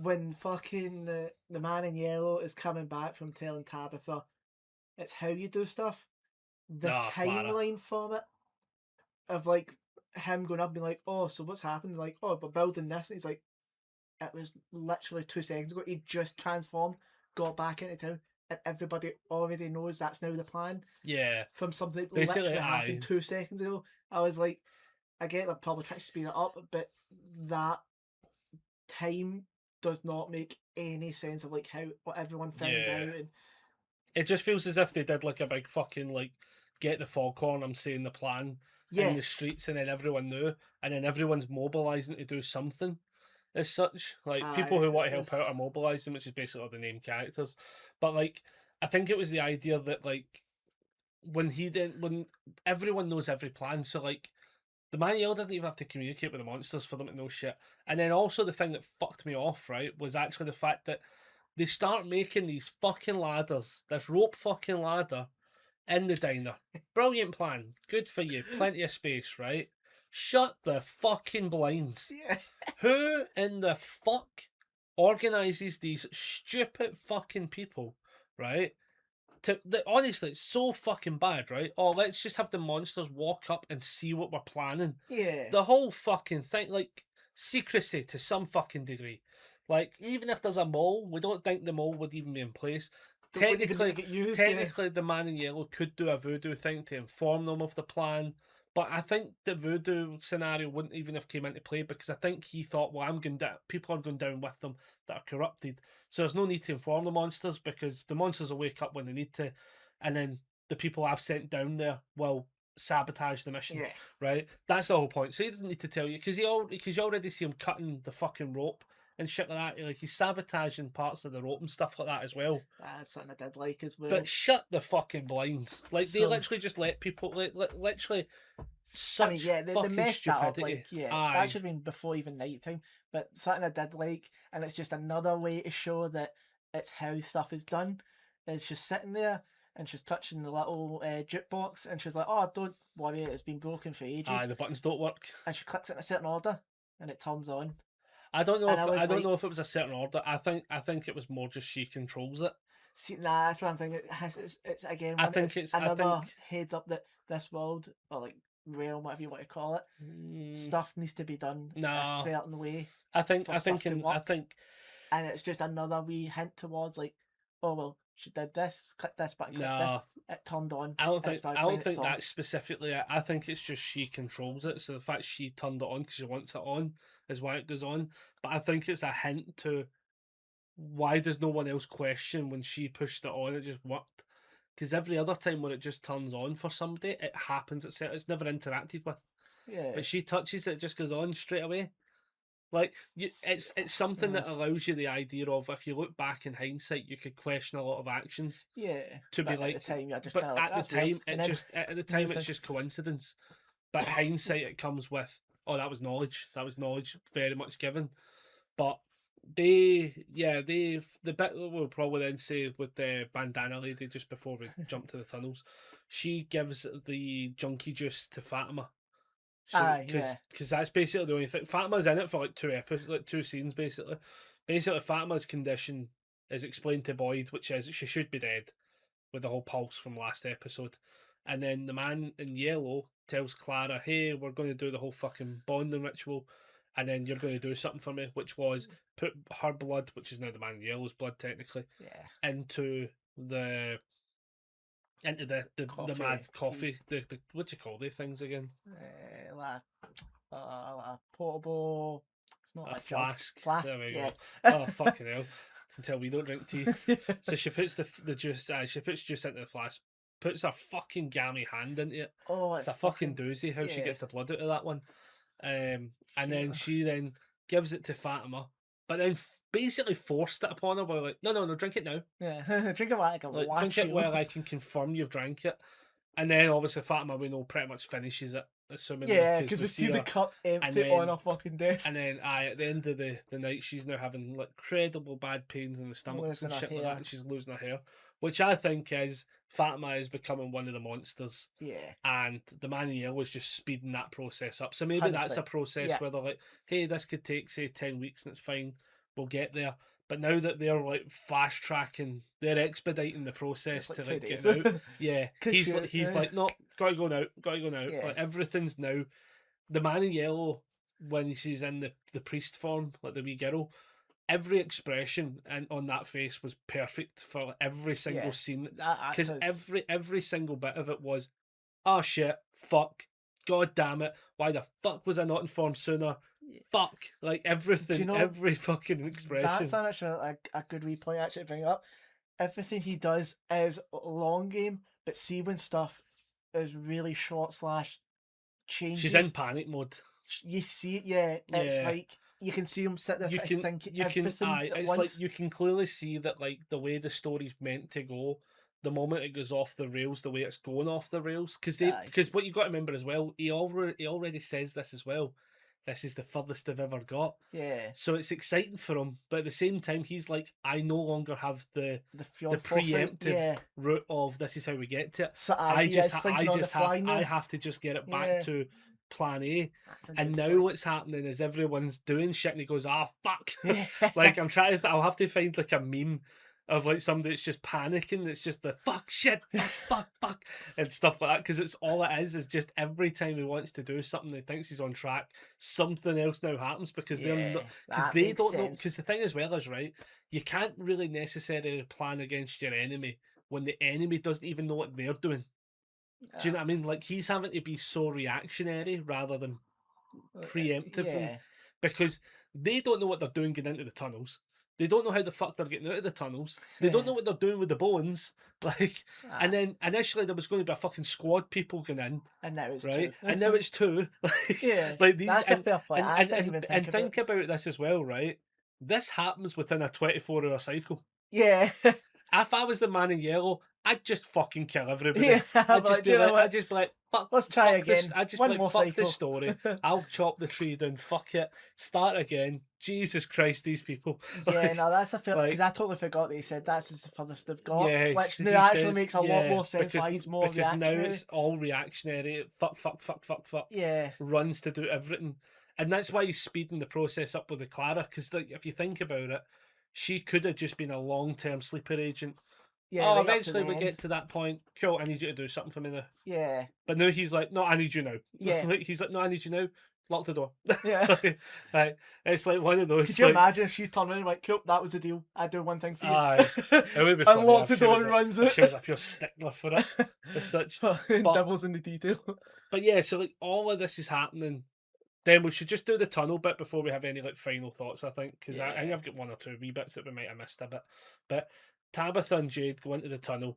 When fucking the man in yellow is coming back from telling Tabitha it's how you do stuff. The timeline from it of like him going up and being like, oh, so what's happened? Like, oh, we're building this. And he's like, it was literally 2 seconds ago. He just transformed, got back into town, and everybody already knows that's now the plan. Yeah. From something that literally happened 2 seconds ago. I was like, I get they're probably trying to speed it up, but that time does not make any sense of like how what everyone found out. And it just feels as if they did like a big fucking like get the foghorn, I'm saying the plan in the streets, and then everyone knew, and then everyone's mobilising to do something as such. Like people who want to help out are mobilising, which is basically the named characters. But like I think it was the idea that like when everyone knows every plan, so like the Manuel doesn't even have to communicate with the monsters for them to know shit. And then also the thing that fucked me off, right, was actually the fact that they start making these fucking ladders, this rope fucking ladder, in the diner. Brilliant plan. Good for you. Plenty of space, right? Shut the fucking blinds. Yeah. Who in the fuck organises these stupid fucking people, right? honestly, it's so fucking bad, right? Oh, let's just have the monsters walk up and see what we're planning. Yeah. The whole fucking thing, like, secrecy to some fucking degree. Like, even if there's a mole, we don't think the mole would even be in place. Don't even need to Technically, get used. technically, the man in yellow could do a voodoo thing to inform them of the plan. But I think the voodoo scenario wouldn't even have came into play because I think he thought, well, I'm going down, people are going down with them that are corrupted. So there's no need to inform the monsters because the monsters will wake up when they need to, and then the people I've sent down there will sabotage the mission. Yeah. Right? That's the whole point. So he doesn't need to tell you because you already see him cutting the fucking rope and shit like that. Like he's sabotaging parts of the rope and stuff like that as well. That's something I did like as well. But shut the fucking blinds. Like they So- literally just let people literally I such mean, yeah, they fucking messed that up. stupidity. Like, yeah, Aye. that should have been before even nighttime. But something I did like, and it's just another way to show that it's how stuff is done. Is she's sitting there and she's touching the little jukebox, and she's like, "Oh, don't worry, it's been broken for ages." Aye, the buttons don't work. And she clicks it in a certain order, and it turns on. I don't know And if I was I don't like- know if it was a certain order. I think it was more just she controls it. See, nah, that's what I'm thinking. It's again, I one, think it's it's- I another think- heads up that this world, or like realm, whatever you want to call it, stuff needs to be done Nah. a certain way. I think for I think stuff to in, I work. think And it's just another wee hint towards like, oh well, she did this, click this button, click Nah. this, it turned on. I don't and it think started I playing don't its think song. that's specifically it. I think it's just she controls it. So the fact she turned it on because she wants it on is why it goes on. But I think it's a hint to why does no one else question when she pushed it on? It just worked. Because every other time when it just turns on for somebody, it happens. It's never interacted with. Yeah. But she touches it, it just goes on straight away. Like it's something that allows you the idea of if you look back in hindsight, you could question a lot of actions. Yeah. To be but like, at the time, you're just but kind of like, at the that's time, weird. And then at the time new it's thing. just coincidence. But hindsight, it comes with, oh, that was knowledge. That was knowledge very much given. But the bit that we'll probably then say with the bandana lady just before we jump to the tunnels, she gives the junkie juice to Fatima. Aye, yeah. Because that's basically the only thing. Fatima's in it for like 2 episodes, like 2 scenes basically. Basically, Fatima's condition is explained to Boyd, which is she should be dead with the whole pulse from last episode. And then the man in yellow tells Clara, hey, we're going to do the whole fucking bonding ritual, and then you're going to do something for me, which was put her blood, which is now the man in yellow's blood technically, Yeah. into the Coffee, mad coffee. tea. The what do you call these things again? Like a portable. It's not A a jug. flask. Flask. There we Yeah. go. Oh fucking hell! Until we don't drink tea. So she puts the juice. She puts juice into the flask. Puts her fucking gammy hand into it. Oh, It's a fucking doozy how she yeah. gets the blood out of that one. And then Sure. she then gives it to Fatima, but then basically forced it upon her by like, no, drink it now. Yeah. Drink it like a Like, wash drink it you. while I can confirm you've drank it. And then obviously Fatima, we know, pretty much finishes it, assuming Yeah, because we see the her. cup empty then- on her fucking desk. And then at the end of the night, she's now having like incredible bad pains in the stomach Losing and her shit like hair. that. And she's losing her hair, which I think is Fatima is becoming one of the monsters, Yeah. and the man in yellow is just speeding that process up. So maybe that's a 100%. process Yeah. where they're like, hey, this could take say 10 weeks and it's fine, we'll get there. But now that they're like fast tracking, they're expediting the process It's like to 2 like days. get out. Yeah, 'Cause he's sure, like, he's yeah. like, no, gotta go now. Yeah. Like everything's now. The man in yellow, when she's in the priest form, like the wee girl, every expression and on that face was perfect for like, every single Yeah. scene. That Because actor's- every single bit of it was, oh shit, fuck, god damn it, why the fuck was I not informed sooner? Yeah. Fuck, like everything, you know, every fucking expression. That's actually a good wee point actually to bring up. Everything he does is long game, but see when stuff is really short / changes. She's in panic mode. You see it, yeah. It's Yeah. like you can see him sit there You trying can to think you can everything at it's once. like you can clearly see that like the way the story's meant to go, the moment it goes off the rails, the way it's going off the rails, Aye. because what you got to remember as well, he already says this as well. This is the furthest I've ever got. Yeah, So it's exciting for him, but at the same time, he's like, I no longer have the the foresight, preemptive yeah. route of this is how we get to it. So I he just is I thinking on the just fly have now. I have to just get it back Yeah. to plan A. That's a And good now point. what's happening is everyone's doing shit, and he goes, "Ah, fuck!" Yeah. Like I'm trying to. I'll have to find like a meme of like somebody that's just panicking. It's just the fuck, shit, fuck, and stuff like that. Because it's all it is just every time he wants to do something, he thinks he's on track. Something else now happens because they're not, because that they makes don't know. sense. Because the thing as well is right, you can't really necessarily plan against your enemy when the enemy doesn't even know what they're doing. Do you know what I mean? Like he's having to be so reactionary rather than preemptive, and Yeah. because they don't know what they're doing getting into the tunnels. They don't know how the fuck they're getting out of the tunnels. They don't know what they're doing with the bones. Like, and then initially there was going to be a fucking squad people going in, and now it's right? two. And now it's two. Like, Yeah, like these, that's a fair point. I didn't even think of think it. about this as well, right? This happens within a 24-hour cycle. Yeah. If I was the man in yellow, I'd just fucking kill everybody. Yeah, I'd just but you be know like, what? I'd just be like, fuck. Let's try fuck this. again. I'd just One be like, more fuck cycle. this story. I'll chop the tree down. Fuck it. Start again. Jesus Christ, these people. Yeah, Like, no, that's a fair, like, because I totally forgot that he said that's the furthest they've got. yeah, Which he now actually says, makes a lot more sense why he's more because now reactionary. it's all reactionary. Fuck. Yeah. Runs to do everything, and that's why he's speeding the process up with the Clara. Because like, if you think about it, she could have just been a long-term sleeper agent. Yeah, Oh, right up to eventually the we end. get to that point. Cool, I need you to do something for me now. Yeah. But now he's like, no, I need you now. Yeah. Like, he's like, no, I need you now. Lock the door. Yeah. Like, it's like one of those. Could you like, imagine if she turned around and went, cool, that was the deal. I do one thing for you. Aye. It would be funny Unlocks the if she door was and a- runs if it. she was a pure stickler for it as such. But- Devils in the detail. But yeah, so like all of this is happening. Then we should just do the tunnel bit before we have any like final thoughts. I think because I think Yeah. I've got one or two wee bits that we might have missed a bit. But Tabitha and Jade go into the tunnel.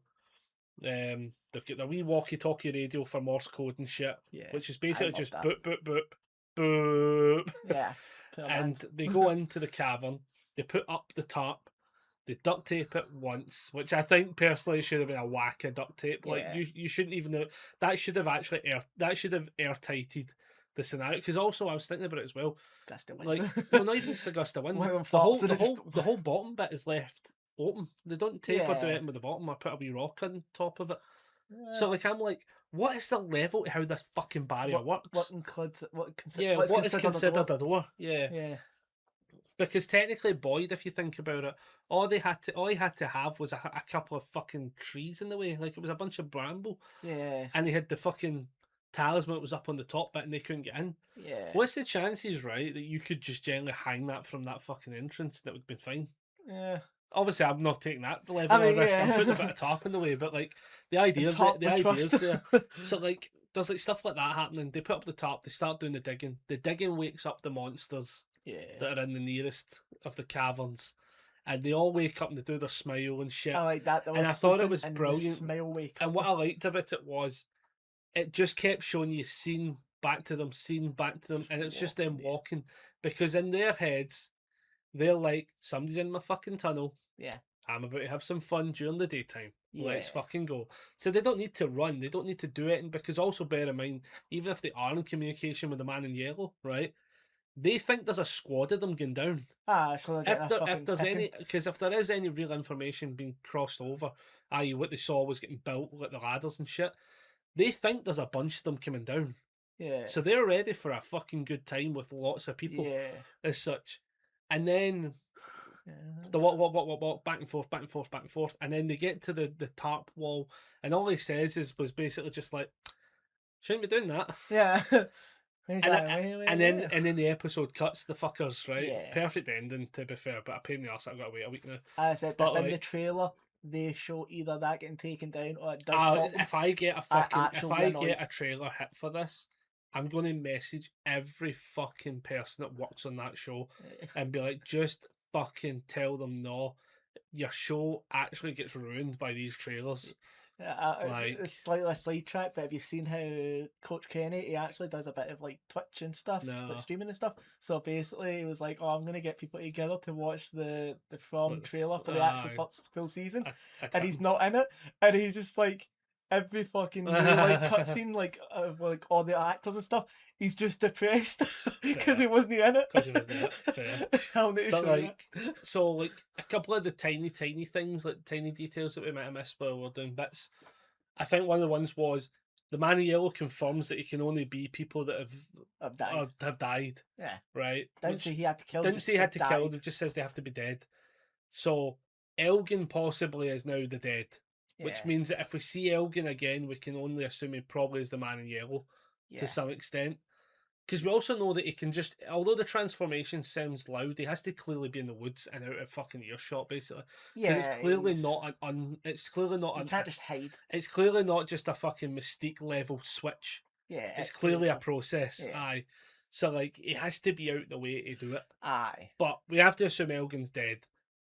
They've got their wee walkie-talkie radio for Morse code and shit, Yeah. which is I basically love just that. boop boop boop boop. Yeah. Fair And man's. they go into the cavern. They put up the tarp. They duct tape it once, which I think personally should have been a whack of duct tape. Like Yeah. you shouldn't even know that should have actually airtighted the scenario. Because also I was thinking about it as well. Gust of wind. Like no, not even just a gust of wind. One of them The whole farts and it just- the whole bottom bit is left open. They don't tape or do Yeah. anything with the bottom. I put a wee rock on top of it. Yeah. So like I'm like, what is the level to how this fucking barrier works? What includes what's Yeah, what is considered considered a door? a door? Yeah. Yeah. Because technically, Boyd, if you think about it, all he had to have was a couple of fucking trees in the way. Like it was a bunch of bramble, Yeah. and he had the fucking talisman that was up on the top bit, and they couldn't get in. Yeah. What's the chances, right, that you could just generally hang that from that fucking entrance? That would have been fine. Yeah. Obviously, I'm not taking that level of risk. I'm putting a bit of top in the way, but like the idea, the idea is there. So like, there's like stuff like that happening. They put up the top. They start doing the digging. The digging wakes up the monsters that are in the nearest of the caverns, and they all wake up and they do their smile and shit. I like that. And I thought it was and brilliant. Smile wake. And what I liked about it was, it just kept showing you scene back to them, and it's just them walking, because in their heads, they're like, somebody's in my fucking tunnel. Yeah. I'm about to have some fun during the daytime. Let's Yeah. fucking go. So they don't need to run. They don't need to do it. Because also bear in mind, even if they are in communication with the man in yellow, right? They think there's a squad of them going down. So they're If there's any, because if there is any real information being crossed over, i.e. what they saw was getting built, like the ladders and shit, they think there's a bunch of them coming down. Yeah. So they're ready for a fucking good time with lots of people as such. And then the walk, back and forth, and then they get to the tarp wall, and all he says was basically just like, shouldn't be doing that. Yeah. And then the episode cuts, the fuckers, right? Yeah. Perfect ending, to be fair, but a pain in the arse. I've got to wait a week now. I said, But, but in like, the trailer, they show either that getting taken down or it does stop them. If I get annoyed. a trailer hit for this, I'm going to message every fucking person that works on that show and be like, just fucking tell them no. Your show actually gets ruined by these trailers. It's slightly a sidetrack, but have you seen how Coach Kenny, he actually does a bit of like Twitch and stuff, like streaming and stuff. So basically, he was like, "Oh, I'm gonna get people together to watch the film trailer for the actual first full season," and he's not in it, and he's just like every fucking new, like cutscene, like all the actors and stuff. He's just depressed because he wasn't in it. Because he wasn't in it. Fair. I'll need to But show like, so like a couple of the tiny things, like tiny details that we might have missed while we're doing bits. I think one of the ones was the man in yellow confirms that he can only be people that have died. Yeah. Right. Didn't say he had to kill. Didn't say he had to kill. It just says they have to be dead. So Elgin possibly is now the dead, which Yeah. means that if we see Elgin again, we can only assume he probably is the man in yellow to Yeah. some extent. Because we also know that he can just, although the transformation sounds loud, he has to clearly be in the woods and out of fucking earshot, basically. Because it's Yeah. clearly not it's clearly not You can't just hide. it's clearly not just a fucking Mystique level switch. Yeah. It's clearly a painful. process. Yeah. Aye. So like he has to be out the way to do it. Aye. But we have to assume Elgin's dead,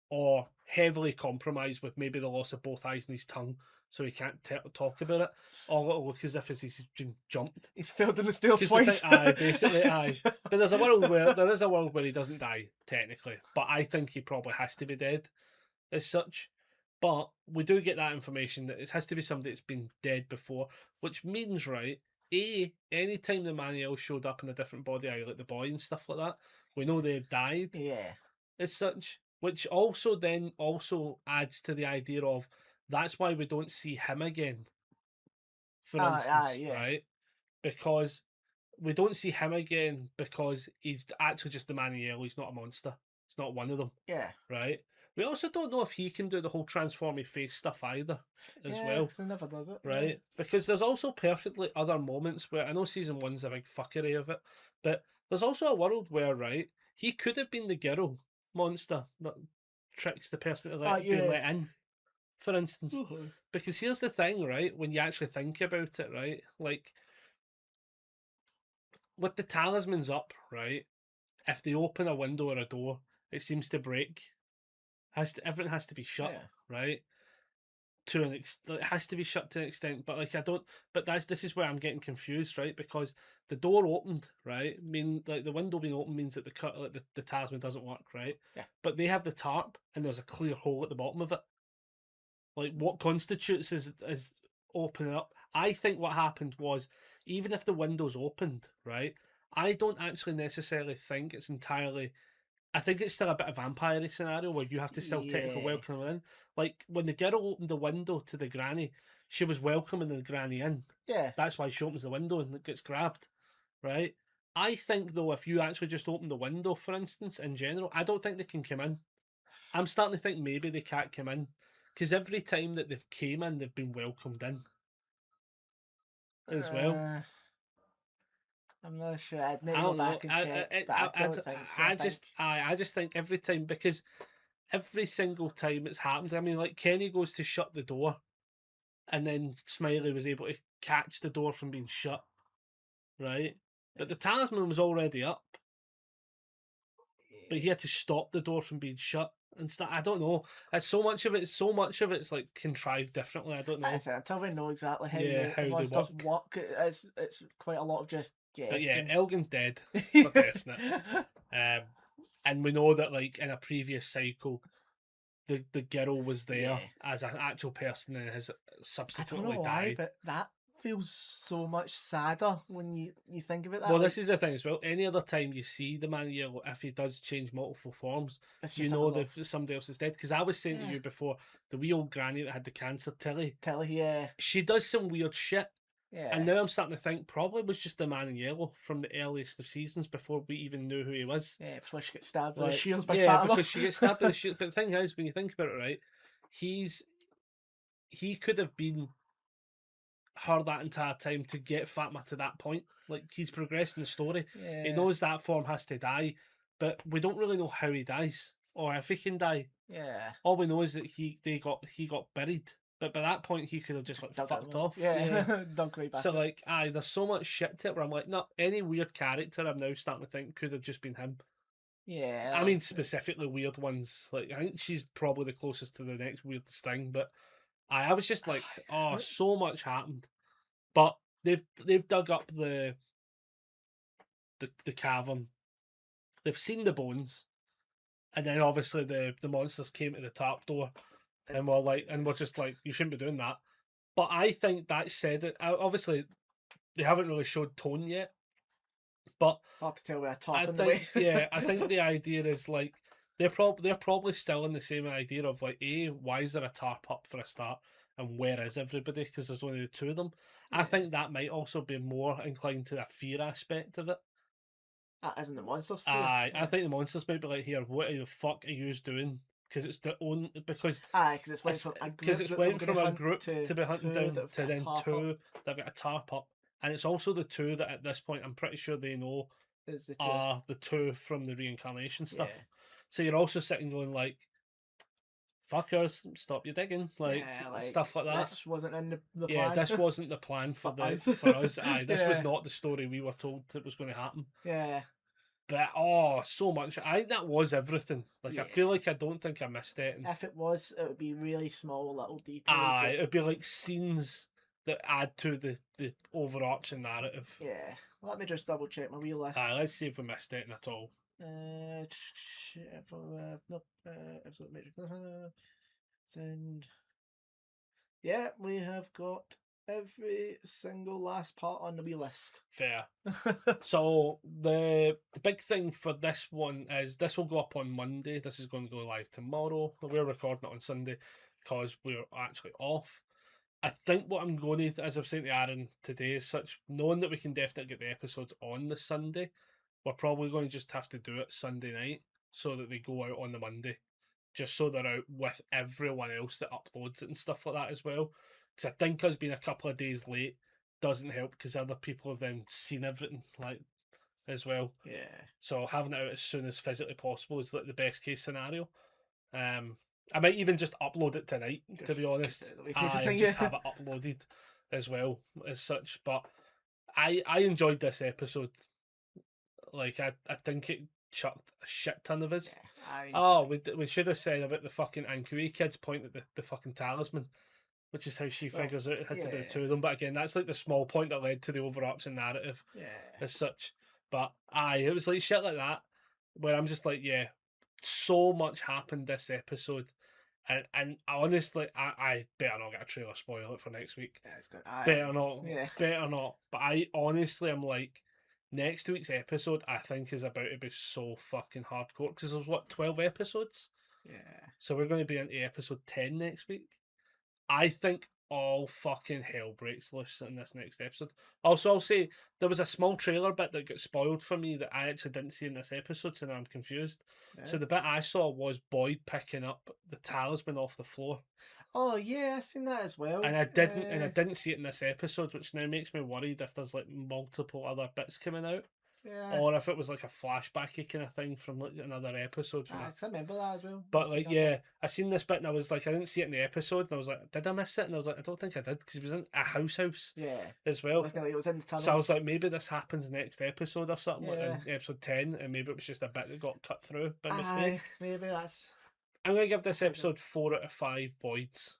or heavily compromised with maybe the loss of both eyes and his tongue, so he can't talk about it. Or it'll look as if he's been jumped. He's failed in the stairs 'Cause twice. aye, basically, aye. But there is a world where he doesn't die technically. But I think he probably has to be dead, as such. But we do get that information that it has to be somebody that's been dead before, which means, right, anytime the Manuel showed up in a different body, like the boy and stuff like that, we know they've died Yeah. as such, which also adds to the idea of that's why we don't see him again, for instance, Yeah. right? Because we don't see him again because he's actually just the man in yellow. He's not a monster. He's not one of them, Yeah. right? We also don't know if he can do the whole transforming face stuff either, as Yeah, well, 'cause he never does it. right? Yeah. Because there's also perfectly other moments where I know season one's a big fuckery of it, but there's also a world where, right, he could have been the girl monster that tricks the person to being Yeah. let in, for instance. Uh-huh. Because here's the thing, right? When you actually think about it, right, like with the talismans up, right, if they open a window or a door, it seems to break. Everything has to be shut, Yeah. right? To an extent, it has to be shut to an extent. But like I don't. But this is where I'm getting confused, right? Because the door opened, right? Like the window being open means that the talisman doesn't work, right? Yeah. But they have the tarp, and there's a clear hole at the bottom of it. Like what constitutes as opening up? I think what happened was, even if the window's opened, right? I don't actually necessarily think it's entirely. I think it's still a bit of vampire scenario where you have to still technically Yeah. welcome them in. Like when the girl opened the window to the granny, she was welcoming the granny in. Yeah. That's why she opens the window and it gets grabbed, right? I think though, if you actually just open the window, for instance, in general, I don't think they can come in. I'm starting to think maybe they can't come in because every time that they've came in, they've been welcomed in as well. I'm not sure. I'd need I to go don't know. back and check, but I don't think so. I just think every time, because every single time it's happened. I mean, like Kenny goes to shut the door, and then Smiley was able to catch the door from being shut, right? But the talisman was already up, but he had to stop the door from being shut and stuff. I don't know. It's so much of it's like contrived differently. I don't know. Until we know exactly how, how the they monsters work, it's quite a lot of just guessing. But yeah, Elgin's dead for definite. And we know that like in a previous cycle, the girl was there as an actual person and has subsequently I don't know died. why, but that feels so much sadder when you think of it that Well, way. this is the thing as well. Any other time you see the man in yellow, if he does change multiple forms, It's you just know another- that somebody else is dead. Because I was saying to you before, the wee old granny that had the cancer, Tilly, yeah. she does some weird shit. Yeah. And now I'm starting to think probably was just the man in yellow from the earliest of seasons before we even knew who he was. Yeah, before she gets stabbed with Like, the shields by yeah, Fatima. because she gets stabbed with the shield. But the thing is, when you think about it, right, he could have been her that entire time to get Fatma to that point. Like he's progressing the story. Yeah. He knows that form has to die, but we don't really know how he dies or if he can die. Yeah. All we know is that he got buried. But by that point he could have just like fucked off. Yeah. Dug right back. So like there's so much shit to it where I'm like, no, any weird character I'm now starting to think could have just been him. Yeah. I mean specifically weird ones. Like I think she's probably the closest to the next weirdest thing, but I was just like, oh, so much happened. But they've dug up the cavern. They've seen the bones. And then obviously the monsters came to the top door and we're just like, you shouldn't be doing that. But I think that said it. Obviously, they haven't really showed tone yet. But hard to tell where I talk I in the way. think I think the idea is like they're probably still in the same idea of like, why is there a tarp up for a start, and where is everybody? Because there's only the two of them. Yeah. I think that might also be more inclined to the fear aspect of it. That isn't the monsters' fear. I think the monsters might be like, here, what the fuck are you doing? because it's the only because Aye, because it's went from a because group it's that they were went going from to a hunt group to be hunting two down that have to got a then tarp two up. that have got a tarp up, and it's also the two that at this point I'm pretty sure they know Is the two. are the two from the reincarnation stuff. Yeah. So you're also sitting going like, "Fuckers, stop your digging," like, stuff like that. This wasn't in the Yeah, plan. this wasn't the plan for For us. for us. Aye, this was Yeah. not the story we were told that was going to happen. Yeah. But oh, so much. I think that was everything. Like I Yeah. feel like I don't think I missed it. If it was, it would be really small little details. Aye, that- it'd be like scenes that add to the overarching narrative. Yeah. Let me just double check my wee list. Aye, let's see if we missed anything at all. Episode major and yeah, we have got every single last part on the wee list. Fair. So the big thing for this one is this will go up on Monday. This is going to go live tomorrow. We're recording it on Sunday because we're actually off. I think what I'm going to, as I've said to Aaron today, is such knowing that we can definitely get the episodes on the Sunday, we're probably going to just have to do it Sunday night so that they go out on the Monday, just so they're out with everyone else that uploads it and stuff like that as well. Because I think us being a couple of days late doesn't help because other people have then seen everything like as well. Yeah. So having it out as soon as physically possible is like the best case scenario. I might even just upload it tonight, to be honest. I just have it uploaded as well as such. But I enjoyed this episode. Like I think it chucked a shit ton of us. Yeah, we should have said about the fucking Ankui kids point at the fucking talisman, which is how she figures out it had to be the two of them. But again, that's like the small point that led to the overarching narrative as such. But it was like shit like that where I'm just like, yeah, so much happened this episode. And honestly, I better not get a trailer spoiler for next week. Yeah, it's good. Better not. Yeah. Better not. But I honestly am like, next week's episode I think is about to be so fucking hardcore because there's what 12 episodes. Yeah. So we're going to be into episode 10 next week. I think all fucking hell breaks loose in this next episode. Also, I'll say there was a small trailer bit that got spoiled for me that I actually didn't see in this episode, so now I'm confused. Yeah. So the bit I saw was Boyd picking up the talisman off the floor. Oh yeah, I've seen that as well. And I didn't see it in this episode, which now makes me worried if there's like multiple other bits coming out. Yeah. Or if it was like a flashbacky kind of thing from like another episode. I remember that as well. But like, yeah, I seen this bit and I was like, I didn't see it in the episode, and I was like, did I miss it? And I was like, I don't think I did because he was in a house. Yeah. As well. Wasn't it? It was in the tunnels. So I was like, maybe this happens next episode or something, like Yeah. in episode 10, and maybe it was just a bit that got cut through by mistake. Maybe that's. I'm gonna give this episode 4 out of 5 Boyds.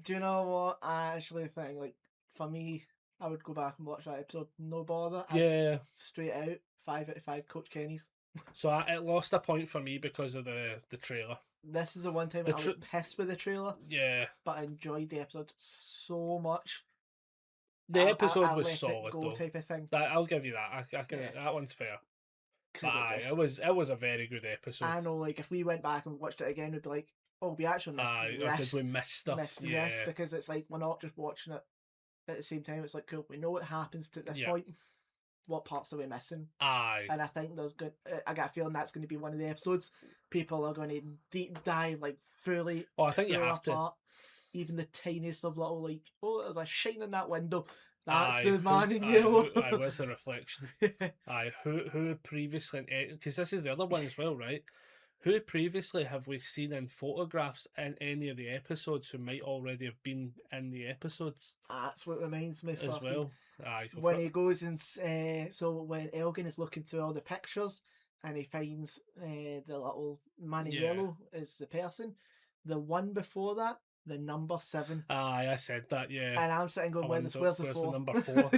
Do you know what I actually think? Like for me, I would go back and watch that episode. No bother. Yeah. Straight out, 5 out of 5 Coach Kenny's. So it lost a point for me because of the trailer. This is the one time I was pissed with the trailer. Yeah. But I enjoyed the episode so much. The episode I was let solid it go though. Type of thing. I'll give you that. I can. Yeah. That one's fair. But Just, it was a very good episode. I know, like if we went back and watched it again, we'd be like, "Oh, we actually missed this. Did we miss stuff? Missed this," because it's like we're not just watching it at the same time. It's like, cool, we know what happens to this point. What parts are we missing? And I think there's good. I got a feeling that's going to be one of the episodes. People are going to deep dive like fully. Oh, I think you have apart. Even the tiniest of little like, oh, there's a shine in that window. That's the man in yellow. I was the reflection. Who previously, because this is the other one as well, right? Who previously have we seen in photographs in any of the episodes who might already have been in the episodes? That's what reminds me as well. When he goes and so when Elgin is looking through all the pictures and he finds the little man in yellow is the person. The one before that, the number 7. I said that, yeah. And I'm sitting going, where's the 4? The number 4?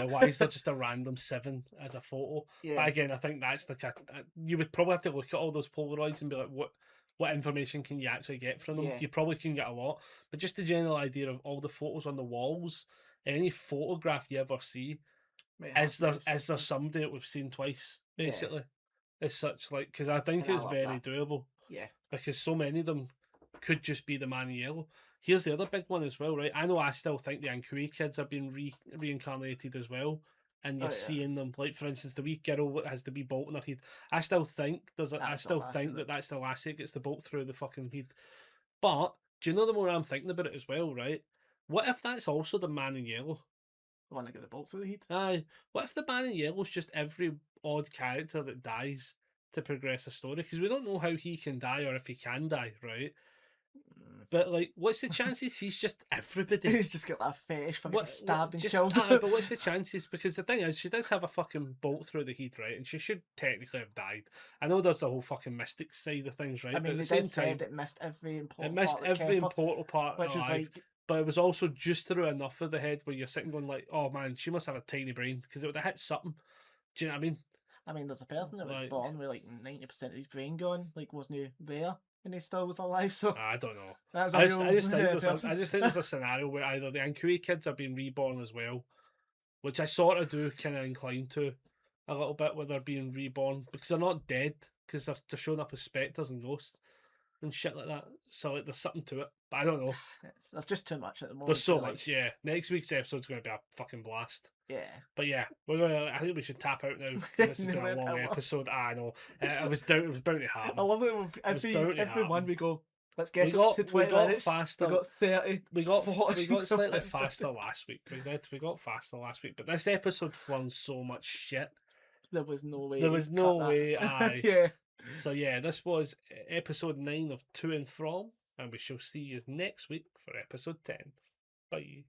Why is there just a random 7 as a photo? Yeah. But again, I think that's you would probably have to look at all those Polaroids and be like, what information can you actually get from them? Yeah. You probably can get a lot. But just the general idea of all the photos on the walls, any photograph you ever see, is there somebody that we've seen twice, basically? As such, like, because I think it's very doable. Yeah. Because so many of them could just be the man in yellow. Here's the other big one as well, right? I know I still think the Ankui kids have been reincarnated as well, and you're Oh, yeah. seeing them. Like for instance, the wee girl that has the wee bolt in her head. I still think I That's still not lassie, think though. that's the lassie that gets the bolt through the fucking head. But do you know the more I'm thinking about it as well, right? What if that's also the man in yellow? The one that got the bolt through the head. Aye. What if the man in yellow's just every odd character that dies to progress a story? Because we don't know how he can die or if he can die, right? But like, what's the chances he's just everybody? He's just got that fetish for getting stabbed and just, killed. but what's the chances? Because the thing is, she does have a fucking bolt through the head, right? And she should technically have died. I know there's the whole fucking mystic side of things, right? I mean, but at they the did same say time, it missed every it important missed part that every kept her, important part which is alive. like, But it was also just through enough of the head where you're sitting going like, oh man, she must have a tiny brain because it would have hit something. Do you know what I mean? there's a person that was Like- born with like 90% of his brain gone, like wasn't he there, and he still was alive. So I don't know. that was a I real just think person. I just think there's a scenario where either the Ankui kids are being reborn as well, which I sort of do kind of incline to a little bit, where they're being reborn because they're not dead, because they're showing up as spectres and ghosts and shit like that. So like, there's something to it, but I don't know. That's just too much at the moment. There's so to, like, much, yeah. Next week's episode's going to be a fucking blast. Yeah. But yeah, we're gonna. I think we should tap out now. 'Cause this has been a Nearly an long hour. episode. I know. It was bound to happen. I love it when bound to every one happen. we go. Let's get We it got- to we 20 got minutes. faster. We got 30. We got 40, we got slightly 50. faster last week. We did. We got faster last week, but this episode flung so much shit. There was no way. There to was no cut that. way, aye. Yeah. So yeah, this was episode 9 of To and From, and we shall see you next week for episode 10. Bye.